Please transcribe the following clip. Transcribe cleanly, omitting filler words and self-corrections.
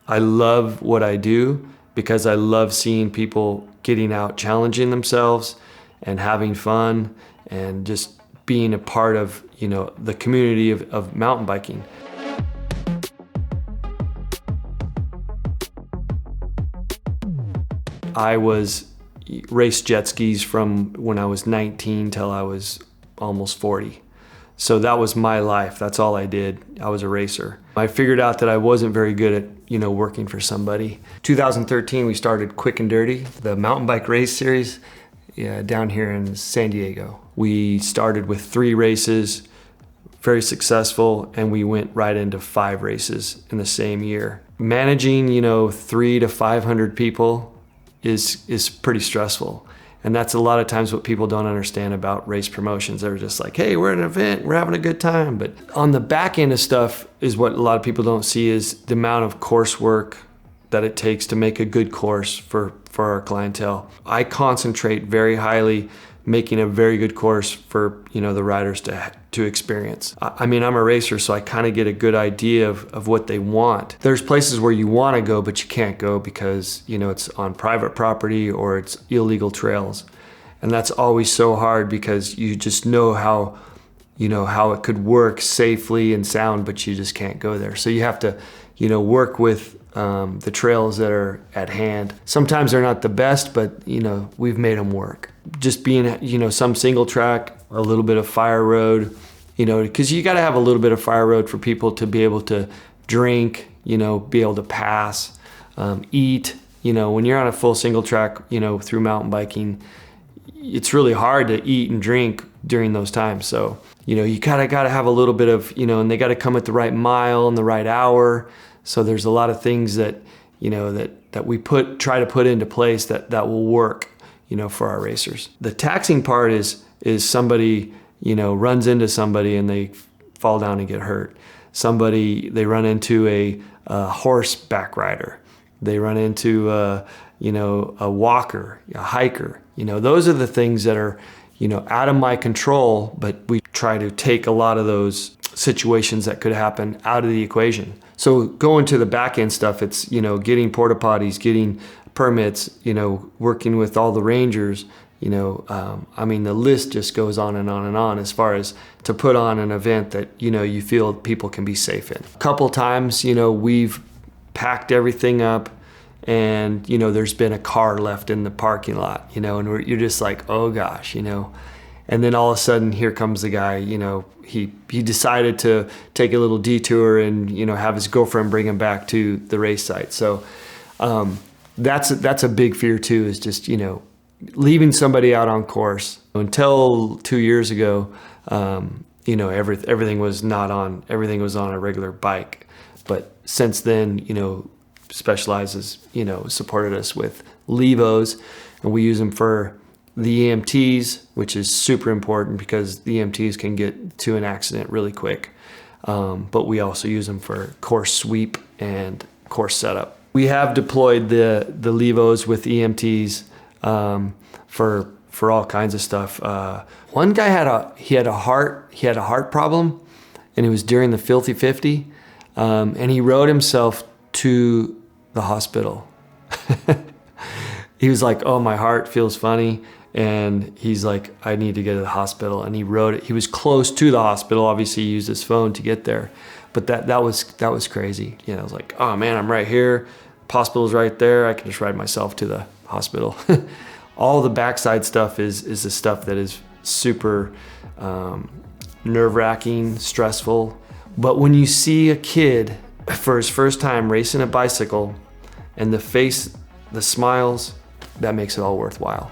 I love what I do because I love seeing people getting out, challenging themselves and having fun and just being a part of, the community of mountain biking. I raced jet skis from when I was 19 till I was almost 40. So that was my life. That's all I did. I was a racer. I figured out that I wasn't very good at, working for somebody. 2013, we started Quick and Dirty, the mountain bike race series, down here in San Diego. We started with 3 races, very successful, and we went right into 5 races in the same year. Managing, 300 to 500 people is pretty stressful. And that's a lot of times what people don't understand about race promotions. They're just like, hey, we're at an event, we're having a good time. But on the back end of stuff is what a lot of people don't see, is the amount of coursework that it takes to make a good course for our clientele. I concentrate very highly making a very good course for the riders to experience. I mean, I'm a racer, so I kind of get a good idea of what they want. There's places where you want to go, but you can't go because it's on private property or it's illegal trails, and that's always so hard because you just know how it could work safely and sound, but you just can't go there. So you have to work with the trails that are at hand. Sometimes they're not the best, but we've made them work. Just being some single track, a little bit of fire road, because you got to have a little bit of fire road for people to be able to drink, be able to pass, eat. When you're on a full single track, through mountain biking, it's really hard to eat and drink during those times. So you gotta have a little bit of and they got to come at the right mile and the right hour. So there's a lot of things that that we try to put into place that will work for our racers. The taxing part is somebody runs into somebody and they fall down and get hurt. They run into a horseback rider. They run into a walker, a hiker. Those are the things that are out of my control, but we try to take a lot of those situations that could happen out of the equation. So going to the back end stuff, it's getting porta potties, getting permits, working with all the rangers. The list just goes on and on and on as far as to put on an event that you feel people can be safe in. A couple times we've packed everything up and there's been a car left in the parking lot, and you're just like, oh gosh, and then all of a sudden here comes the guy, he decided to take a little detour and have his girlfriend bring him back to the race site. So that's a big fear too, is just leaving somebody out on course. Until 2 years ago, everything was on a regular bike, but since then Specialized supported us with Levos, and we use them for the EMTs, which is super important because the EMTs can get to an accident really quick. But we also use them for course sweep and course setup. We have deployed the Levos with EMTs for all kinds of stuff. One guy had a heart problem, and it was during the Filthy 50, and he rode himself to the hospital. He was like, oh, my heart feels funny. And he's like, I need to get to the hospital. And he rode it. He was close to the hospital. Obviously, he used his phone to get there. But that was crazy. I was like, oh man, I'm right here. Hospital's right there. I can just ride myself to the hospital. All the backside stuff is the stuff that is super nerve-wracking, stressful. But when you see a kid for his first time racing a bicycle and the face, the smiles, that makes it all worthwhile.